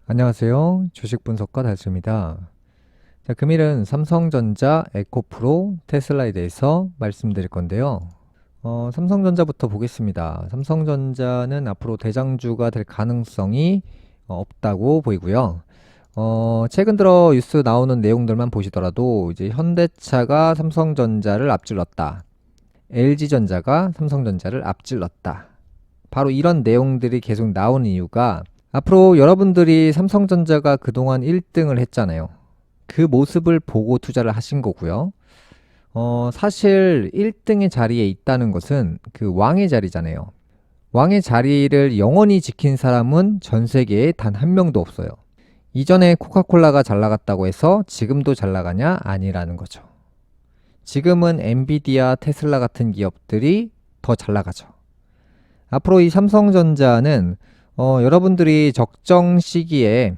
안녕하세요. 주식 분석가 달수입니다. 자, 금일은 삼성전자, 에코프로, 테슬라에 대해서 말씀드릴 건데요. 삼성전자부터 보겠습니다. 삼성전자는 앞으로 대장주가 될 가능성이 없다고 보이고요. 최근 들어 뉴스 나오는 내용들만 보시더라도 이제 현대차가 삼성전자를 앞질렀다. LG전자가 삼성전자를 앞질렀다. 바로 이런 내용들이 계속 나오는 이유가 앞으로 여러분들이 삼성전자가 그동안 1등을 했잖아요. 그 모습을 보고 투자를 하신 거고요. 사실 1등의 자리에 있다는 것은 그 왕의 자리잖아요. 왕의 자리를 영원히 지킨 사람은 전 세계에 단 한 명도 없어요. 이전에 코카콜라가 잘 나갔다고 해서 지금도 잘 나가냐? 아니라는 거죠. 지금은 엔비디아, 테슬라 같은 기업들이 더 잘 나가죠. 앞으로 이 삼성전자는 여러분들이 적정 시기에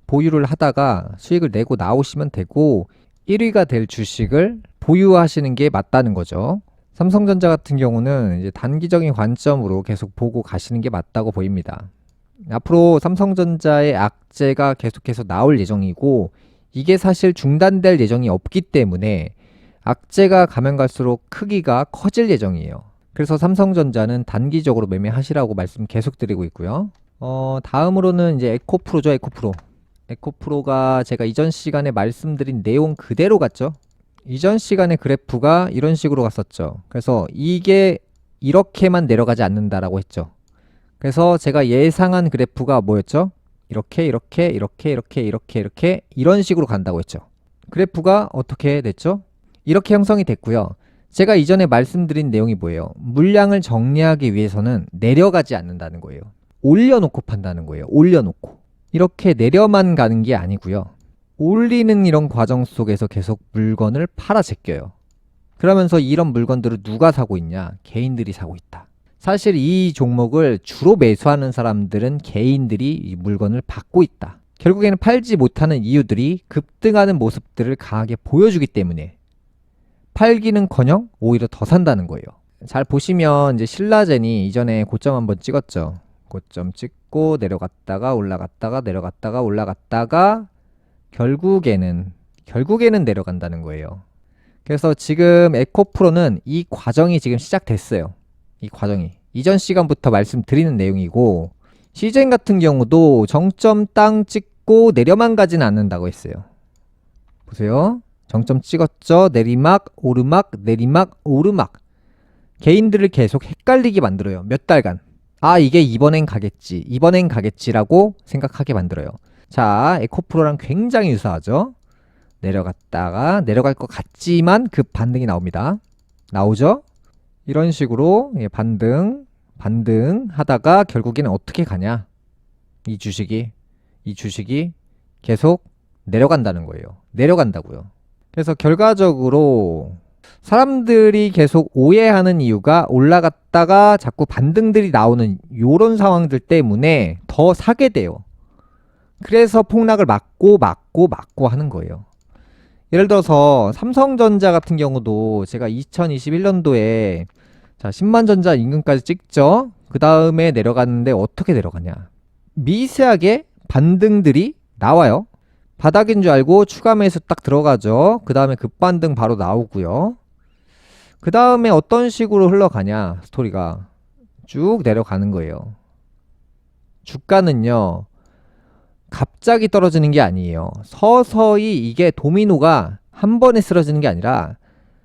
보유를 하다가 수익을 내고 나오시면 되고 1위가 될 주식을 보유하시는 게 맞다는 거죠. 삼성전자 같은 경우는 이제 단기적인 관점으로 계속 보고 가시는 게 맞다고 보입니다. 앞으로 삼성전자의 악재가 계속해서 나올 예정이고 이게 사실 중단될 예정이 없기 때문에 악재가 가면 갈수록 크기가 커질 예정이에요. 그래서 삼성전자는 단기적으로 매매하시라고 말씀 계속 드리고 있고요. 다음으로는 이제 에코프로죠, 에코프로. 에코프로가 제가 이전 시간에 말씀드린 내용 그대로 갔죠. 이전 시간에 그래프가 이런 식으로 갔었죠. 그래서 이게 이렇게만 내려가지 않는다라고 했죠. 그래서 제가 예상한 그래프가 뭐였죠? 이렇게 이런 식으로 간다고 했죠. 그래프가 어떻게 됐죠? 이렇게 형성이 됐고요. 제가 이전에 말씀드린 내용이 뭐예요? 물량을 정리하기 위해서는 내려가지 않는다는 거예요. 올려놓고 판다는 거예요. 올려놓고. 이렇게 내려만 가는 게 아니고요. 올리는 이런 과정 속에서 계속 물건을 팔아 제껴요. 그러면서 이런 물건들을 누가 사고 있냐? 개인들이 사고 있다. 사실 이 종목을 주로 매수하는 사람들은 개인들이 이 물건을 받고 있다. 결국에는 팔지 못하는 이유들이 급등하는 모습들을 강하게 보여주기 때문에 팔기는커녕 오히려 더 산다는 거예요. 잘 보시면 이제 신라젠이 이전에 고점 한번 찍었죠. 고점 찍고 내려갔다가 올라갔다가 내려갔다가 올라갔다가 결국에는 내려간다는 거예요. 그래서 지금 에코프로는 이 과정이 지금 시작됐어요. 이 과정이 이전 시간부터 말씀드리는 내용이고 시젠 같은 경우도 정점 땅 찍고 내려만 가진 않는다고 했어요. 보세요. 정점 찍었죠. 내리막, 오르막, 내리막, 오르막. 개인들을 계속 헷갈리게 만들어요. 몇 달간. 아, 이게 이번엔 가겠지. 이번엔 가겠지라고 생각하게 만들어요. 자, 에코프로랑 굉장히 유사하죠. 내려갔다가 내려갈 것 같지만 급 반등이 나옵니다. 나오죠? 이런 식으로 반등 하다가 결국에는 어떻게 가냐? 이 주식이 계속 내려간다는 거예요. 내려간다고요. 그래서 결과적으로 사람들이 계속 오해하는 이유가 올라갔다가 자꾸 반등들이 나오는 요런 상황들 때문에 더 사게 돼요. 그래서 폭락을 막고 하는 거예요. 예를 들어서 삼성전자 같은 경우도 제가 2021년도에 자 10만 전자 임금까지 찍죠. 그 다음에 내려갔는데 어떻게 내려가냐? 미세하게 반등들이 나와요. 바닥인 줄 알고 추가 매수 딱 들어가죠. 그 다음에 급반등 바로 나오고요. 그 다음에 어떤 식으로 흘러가냐 스토리가 쭉 내려가는 거예요. 주가는요 갑자기 떨어지는 게 아니에요. 서서히 이게 도미노가 한 번에 쓰러지는 게 아니라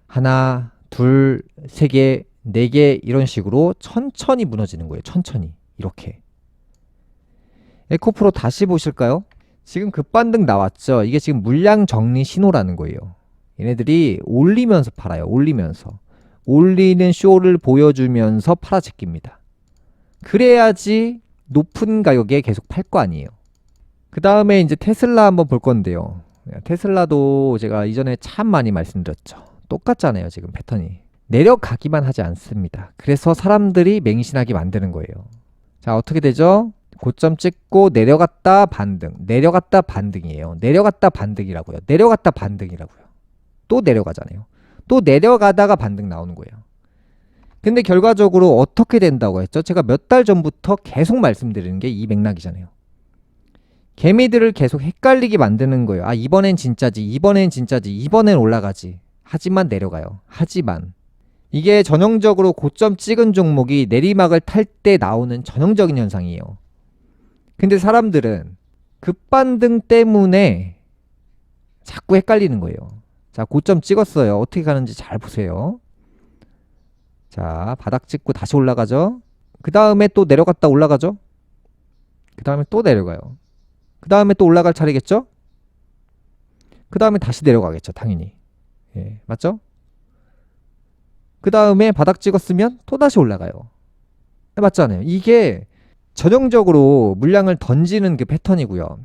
하나, 둘, 세 개, 네 개 이런 식으로 천천히 무너지는 거예요. 천천히 이렇게. 에코프로 다시 보실까요? 지금 급반등 나왔죠. 이게 지금 물량 정리 신호라는 거예요. 얘네들이 올리면서 팔아요. 올리면서. 올리는 쇼를 보여주면서 팔아 제낍니다. 그래야지 높은 가격에 계속 팔 거 아니에요. 그 다음에 이제 테슬라 한번 볼 건데요. 테슬라도 제가 이전에 참 많이 말씀드렸죠. 똑같잖아요. 지금 패턴이. 내려가기만 하지 않습니다. 그래서 사람들이 맹신하게 만드는 거예요. 자, 어떻게 되죠? 고점 찍고 내려갔다 반등, 내려갔다 반등이에요. 내려갔다 반등이라고요. 내려갔다 반등이라고요. 또 내려가잖아요. 또 내려가다가 반등 나오는 거예요. 근데 결과적으로 어떻게 된다고 했죠? 제가 몇 달 전부터 계속 말씀드리는 게 이 맥락이잖아요. 개미들을 계속 헷갈리게 만드는 거예요. 아, 이번엔 진짜지, 이번엔 진짜지, 이번엔 올라가지. 하지만 내려가요. 하지만 이게 전형적으로 고점 찍은 종목이 내리막을 탈 때 나오는 전형적인 현상이에요. 근데 사람들은 급반등 때문에 자꾸 헷갈리는 거예요. 자, 고점 찍었어요. 어떻게 가는지 잘 보세요. 자, 바닥 찍고 다시 올라가죠. 그 다음에 또 내려갔다 올라가죠. 그 다음에 또 내려가요. 그 다음에 또 올라갈 차례겠죠. 그 다음에 다시 내려가겠죠. 당연히. 예, 맞죠? 그 다음에 바닥 찍었으면 또 다시 올라가요. 맞잖아요. 이게 전형적으로 물량을 던지는 그 패턴이고요.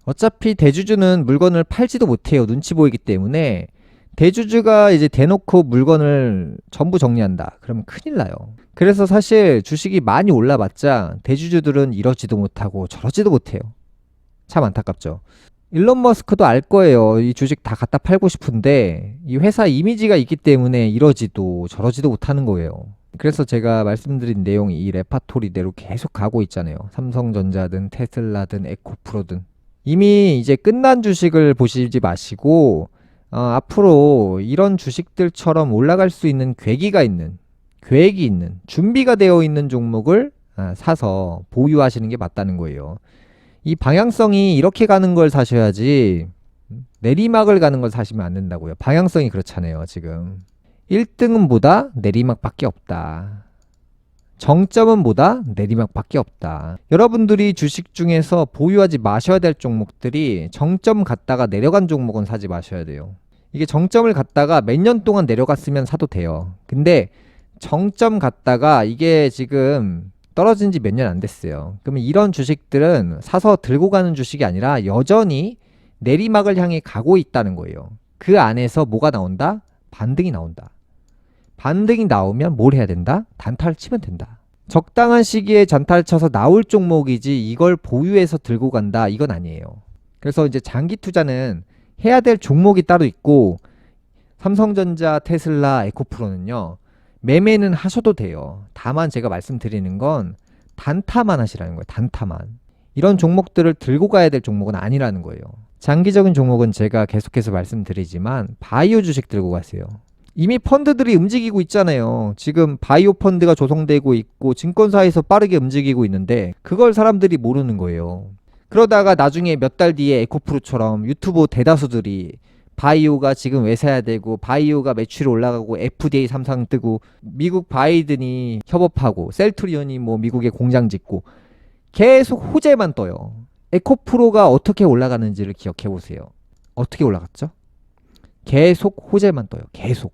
어차피 대주주는 물건을 팔지도 못해요. 눈치 보이기 때문에. 대주주가 이제 대놓고 물건을 전부 정리한다. 그러면 큰일 나요. 그래서 사실 주식이 많이 올라봤자 대주주들은 이러지도 못하고 저러지도 못해요. 참 안타깝죠. 일론 머스크도 알 거예요. 이 주식 다 갖다 팔고 싶은데 이 회사 이미지가 있기 때문에 이러지도 저러지도 못하는 거예요. 그래서 제가 말씀드린 내용이 이 레파토리대로 계속 가고 있잖아요. 삼성전자든 테슬라든 에코프로든. 이미 이제 끝난 주식을 보시지 마시고 앞으로 이런 주식들처럼 올라갈 수 있는 계획이 있는 준비가 되어 있는 종목을 사서 보유하시는 게 맞다는 거예요. 이 방향성이 이렇게 가는 걸 사셔야지 내리막을 가는 걸 사시면 안 된다고요. 방향성이 그렇잖아요. 지금 1등은 보다 내리막밖에 없다. 정점은 보다 내리막밖에 없다. 여러분들이 주식 중에서 보유하지 마셔야 될 종목들이 정점 갔다가 내려간 종목은 사지 마셔야 돼요. 이게 정점을 갔다가 몇 년 동안 내려갔으면 사도 돼요. 근데 정점 갔다가 이게 지금 떨어진 지 몇 년 안 됐어요. 그러면 이런 주식들은 사서 들고 가는 주식이 아니라 여전히 내리막을 향해 가고 있다는 거예요. 그 안에서 뭐가 나온다? 반등이 나온다. 반등이 나오면 뭘 해야 된다? 단타를 치면 된다. 적당한 시기에 단타를 쳐서 나올 종목이지 이걸 보유해서 들고 간다 이건 아니에요. 그래서 이제 장기 투자는 해야 될 종목이 따로 있고 삼성전자, 테슬라, 에코프로는요. 매매는 하셔도 돼요. 다만 제가 말씀드리는 건 단타만 하시라는 거예요. 단타만. 이런 종목들을 들고 가야 될 종목은 아니라는 거예요. 장기적인 종목은 제가 계속해서 말씀드리지만 바이오 주식 들고 가세요. 이미 펀드들이 움직이고 있잖아요. 지금 바이오 펀드가 조성되고 있고 증권사에서 빠르게 움직이고 있는데 그걸 사람들이 모르는 거예요. 그러다가 나중에 몇 달 뒤에 에코프로처럼 유튜브 대다수들이 바이오가 지금 왜 사야 되고 바이오가 매출이 올라가고 FDA 삼상 뜨고 미국 바이든이 협업하고 셀트리온이 뭐 미국에 공장 짓고 계속 호재만 떠요. 에코프로가 어떻게 올라가는지를 기억해 보세요. 어떻게 올라갔죠? 계속 호재만 떠요. 계속.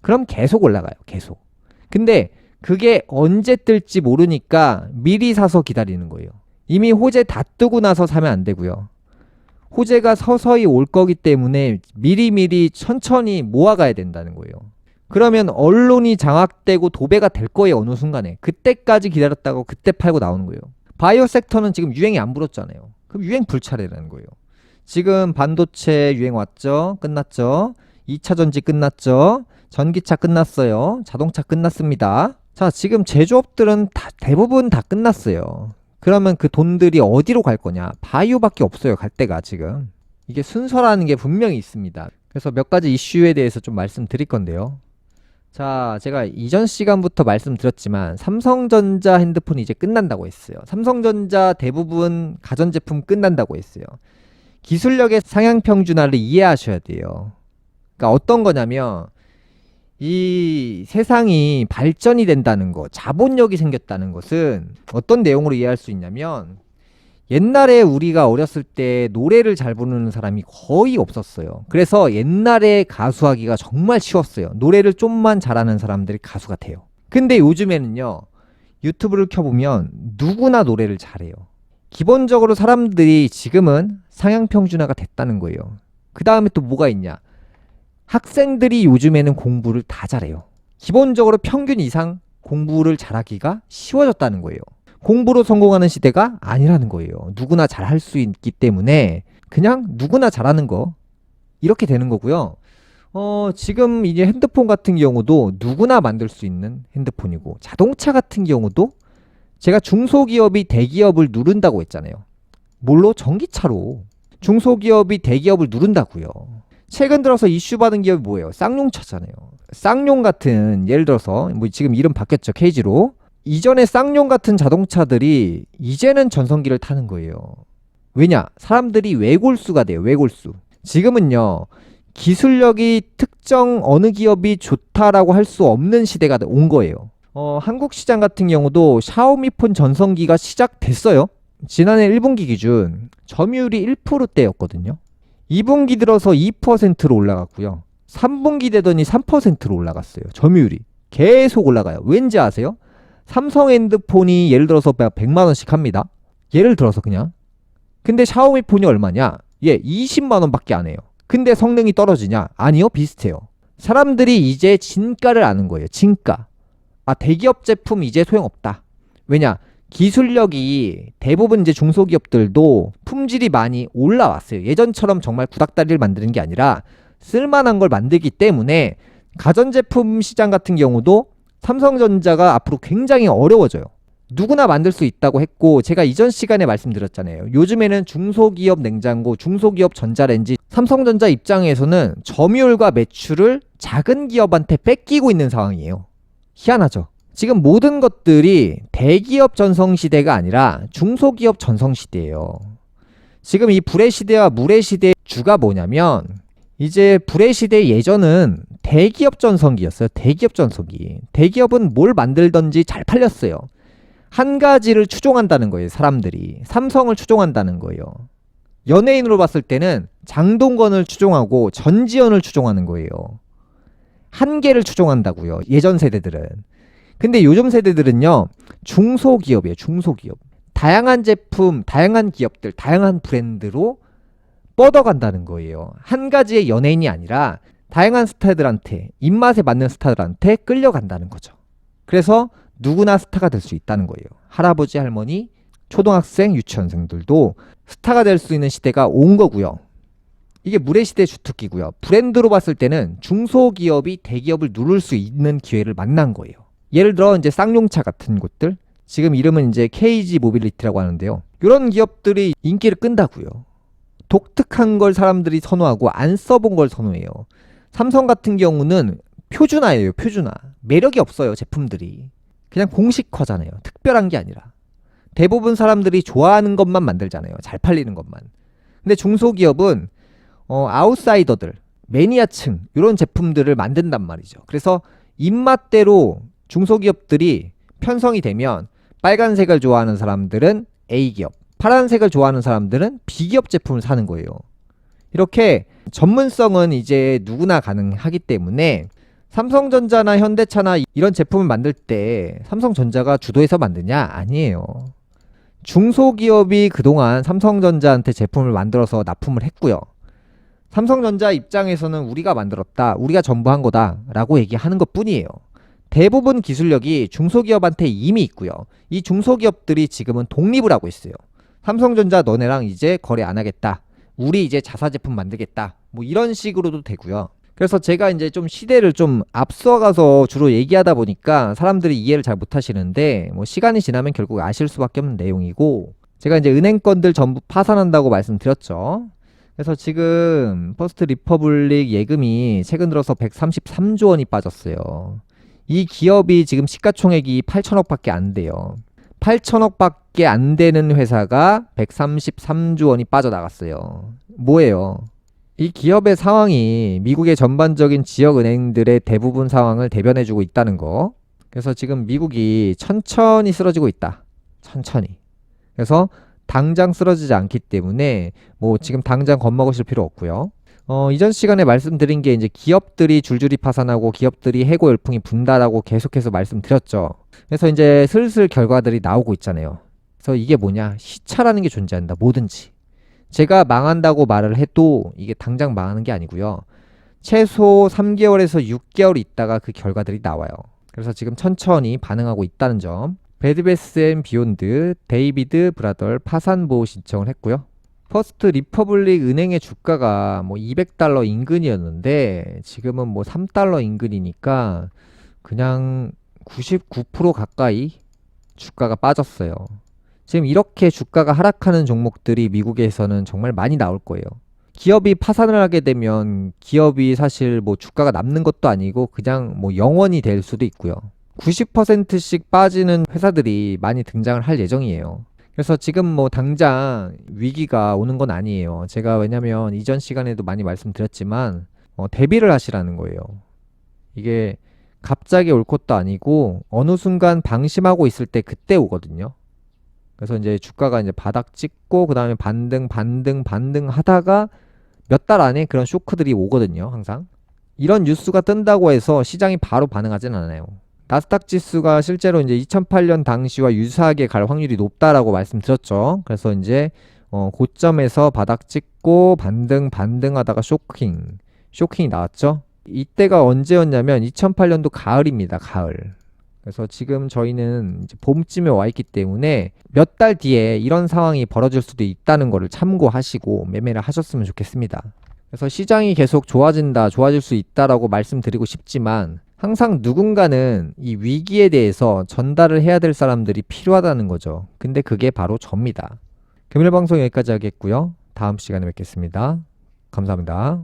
그럼 계속 올라가요. 계속. 근데 그게 언제 뜰지 모르니까 미리 사서 기다리는 거예요. 이미 호재 다 뜨고 나서 사면 안 되고요. 호재가 서서히 올 거기 때문에 미리미리 천천히 모아가야 된다는 거예요. 그러면 언론이 장악되고 도배가 될 거예요. 어느 순간에. 그때까지 기다렸다고 그때 팔고 나오는 거예요. 바이오 섹터는 지금 유행이 안 불었잖아요. 그럼 유행 불차례라는 거예요. 지금 반도체 유행 왔죠? 끝났죠? 2차 전지 끝났죠? 전기차 끝났어요. 자동차 끝났습니다. 자, 지금 제조업들은 대부분 다 끝났어요. 그러면 그 돈들이 어디로 갈 거냐? 바이오밖에 없어요. 갈 데가 지금. 이게 순서라는 게 분명히 있습니다. 그래서 몇 가지 이슈에 대해서 좀 말씀드릴 건데요. 자, 제가 이전 시간부터 말씀드렸지만 삼성전자 핸드폰이 이제 끝난다고 했어요. 삼성전자 대부분 가전제품 끝난다고 했어요. 기술력의 상향평준화를 이해하셔야 돼요. 그러니까 어떤 거냐면 이 세상이 발전이 된다는 것, 자본력이 생겼다는 것은 어떤 내용으로 이해할 수 있냐면 옛날에 우리가 어렸을 때 노래를 잘 부르는 사람이 거의 없었어요. 그래서 옛날에 가수하기가 정말 쉬웠어요. 노래를 좀만 잘하는 사람들이 가수가 돼요. 근데 요즘에는요. 유튜브를 켜보면 누구나 노래를 잘해요. 기본적으로 사람들이 지금은 상향평준화가 됐다는 거예요. 그 다음에 또 뭐가 있냐. 학생들이 요즘에는 공부를 다 잘해요. 기본적으로 평균 이상 공부를 잘하기가 쉬워졌다는 거예요. 공부로 성공하는 시대가 아니라는 거예요. 누구나 잘할 수 있기 때문에 그냥 누구나 잘하는 거 이렇게 되는 거고요. 지금 이제 핸드폰 같은 경우도 누구나 만들 수 있는 핸드폰이고 자동차 같은 경우도 제가 중소기업이 대기업을 누른다고 했잖아요. 뭘로? 전기차로. 중소기업이 대기업을 누른다고요. 최근 들어서 이슈받은 기업이 뭐예요? 쌍용차잖아요. 쌍용 같은, 예를 들어서 뭐 지금 이름 바뀌었죠, KG로. 이전에 쌍용 같은 자동차들이 이제는 전성기를 타는 거예요. 왜냐? 사람들이 외골수가 돼요. 외골수. 지금은요, 기술력이 특정 어느 기업이 좋다라고 할 수 없는 시대가 온 거예요. 한국 시장 같은 경우도 샤오미폰 전성기가 시작됐어요. 지난해 1분기 기준 점유율이 1%대였거든요. 2분기 들어서 2%로 올라갔고요. 3분기 되더니 3%로 올라갔어요. 점유율이 계속 올라가요. 왠지 아세요? 삼성 핸드폰이 예를 들어서 100만 원씩 합니다. 예를 들어서 그냥. 근데 샤오미 폰이 얼마냐? 20만 원밖에 안 해요. 근데 성능이 떨어지냐? 아니요, 비슷해요. 사람들이 이제 진가를 아는 거예요. 진가. 대기업 제품 이제 소용없다. 왜냐? 기술력이 대부분 이제 중소기업들도 품질이 많이 올라왔어요. 예전처럼 정말 구닥다리를 만드는 게 아니라 쓸만한 걸 만들기 때문에 가전제품 시장 같은 경우도 삼성전자가 앞으로 굉장히 어려워져요. 누구나 만들 수 있다고 했고, 제가 이전 시간에 말씀드렸잖아요. 요즘에는 중소기업 냉장고, 중소기업 전자레인지, 삼성전자 입장에서는 점유율과 매출을 작은 기업한테 뺏기고 있는 상황이에요. 희한하죠. 지금 모든 것들이 대기업 전성시대가 아니라 중소기업 전성시대예요. 지금 이 불의 시대와 물의 시대의 주가 뭐냐면, 이제 불의 시대 예전은 대기업 전성기였어요. 대기업 전성기. 대기업은 뭘 만들던지 잘 팔렸어요. 한 가지를 추종한다는 거예요. 사람들이. 삼성을 추종한다는 거예요. 연예인으로 봤을 때는 장동건을 추종하고 전지현을 추종하는 거예요. 한 개를 추종한다고요. 예전 세대들은. 근데 요즘 세대들은요, 중소기업이에요. 중소기업. 다양한 제품, 다양한 기업들, 다양한 브랜드로 뻗어간다는 거예요. 한 가지의 연예인이 아니라 다양한 스타들한테, 입맛에 맞는 스타들한테 끌려간다는 거죠. 그래서 누구나 스타가 될 수 있다는 거예요. 할아버지, 할머니, 초등학생, 유치원생들도 스타가 될 수 있는 시대가 온 거고요. 이게 물의 시대 주특기고요. 브랜드로 봤을 때는 중소기업이 대기업을 누를 수 있는 기회를 만난 거예요. 예를 들어 이제 쌍용차 같은 곳들, 지금 이름은 이제 KG 모빌리티라고 하는데요. 이런 기업들이 인기를 끈다고요. 독특한 걸 사람들이 선호하고 안 써본 걸 선호해요. 삼성 같은 경우는 표준화예요. 표준화. 매력이 없어요. 제품들이. 그냥 공식화잖아요. 특별한 게 아니라. 대부분 사람들이 좋아하는 것만 만들잖아요. 잘 팔리는 것만. 근데 중소기업은 아웃사이더들, 매니아층 이런 제품들을 만든단 말이죠. 그래서 입맛대로 중소기업들이 편성이 되면 빨간색을 좋아하는 사람들은 A기업, 파란색을 좋아하는 사람들은 B기업 제품을 사는 거예요. 이렇게 전문성은 이제 누구나 가능하기 때문에 삼성전자나 현대차나 이런 제품을 만들 때 삼성전자가 주도해서 만드냐? 아니에요. 중소기업이 그동안 삼성전자한테 제품을 만들어서 납품을 했고요. 삼성전자 입장에서는 우리가 만들었다, 우리가 전부 한 거다 라고 얘기하는 것 뿐이에요. 대부분 기술력이 중소기업한테 이미 있고요. 이 중소기업들이 지금은 독립을 하고 있어요. 삼성전자 너네랑 이제 거래 안 하겠다, 우리 이제 자사 제품 만들겠다, 뭐 이런 식으로도 되고요. 그래서 제가 이제 좀 시대를 좀 앞서가서 주로 얘기하다 보니까 사람들이 이해를 잘 못하시는데, 뭐 시간이 지나면 결국 아실 수밖에 없는 내용이고, 제가 이제 은행권들 전부 파산한다고 말씀드렸죠. 그래서 지금 퍼스트 리퍼블릭 예금이 최근 들어서 133조 원이 빠졌어요. 이 기업이 지금 시가총액이 8천억밖에 안 돼요. 8천억밖에 안 되는 회사가 133조 원이 빠져나갔어요. 뭐예요? 이 기업의 상황이 미국의 전반적인 지역은행들의 대부분 상황을 대변해주고 있다는 거. 그래서 지금 미국이 천천히 쓰러지고 있다. 천천히. 그래서 당장 쓰러지지 않기 때문에 뭐 지금 당장 겁먹으실 필요 없고요. 이전 시간에 말씀드린 게 이제 기업들이 줄줄이 파산하고 기업들이 해고 열풍이 분다라고 계속해서 말씀드렸죠. 그래서 이제 슬슬 결과들이 나오고 있잖아요. 그래서 이게 뭐냐? 시차라는 게 존재한다. 뭐든지. 제가 망한다고 말을 해도 이게 당장 망하는 게 아니고요. 최소 3개월에서 6개월 있다가 그 결과들이 나와요. 그래서 지금 천천히 반응하고 있다는 점. 배드베스 앤 비욘드, 데이비드 브라덜 파산 보호 신청을 했고요. 퍼스트 리퍼블릭 은행의 주가가 뭐 200달러 인근이었는데 지금은 뭐 3달러 인근이니까 그냥 99% 가까이 주가가 빠졌어요. 지금 이렇게 주가가 하락하는 종목들이 미국에서는 정말 많이 나올 거예요. 기업이 파산을 하게 되면 기업이 사실 뭐 주가가 남는 것도 아니고 그냥 뭐 영원이 될 수도 있고요. 90%씩 빠지는 회사들이 많이 등장을 할 예정이에요. 그래서 지금 뭐 당장 위기가 오는 건 아니에요. 제가 왜냐면 이전 시간에도 많이 말씀드렸지만 대비를 하시라는 거예요. 이게 갑자기 올 것도 아니고 어느 순간 방심하고 있을 때 그때 오거든요. 그래서 이제 주가가 이제 바닥 찍고 그 다음에 반등 하다가 몇 달 안에 그런 쇼크들이 오거든요. 항상 이런 뉴스가 뜬다고 해서 시장이 바로 반응하진 않아요. 나스닥 지수가 실제로 이제 2008년 당시와 유사하게 갈 확률이 높다라고 말씀드렸죠. 그래서 이제 고점에서 바닥 찍고 반등하다가 쇼킹이 나왔죠. 이때가 언제였냐면 2008년도 가을입니다. 가을. 그래서 지금 저희는 이제 봄쯤에 와 있기 때문에 몇 달 뒤에 이런 상황이 벌어질 수도 있다는 것을 참고하시고 매매를 하셨으면 좋겠습니다. 그래서 시장이 계속 좋아질 수 있다라고 말씀드리고 싶지만 항상 누군가는 이 위기에 대해서 전달을 해야 될 사람들이 필요하다는 거죠. 근데 그게 바로 접니다. 금일 방송 여기까지 하겠고요. 다음 시간에 뵙겠습니다. 감사합니다.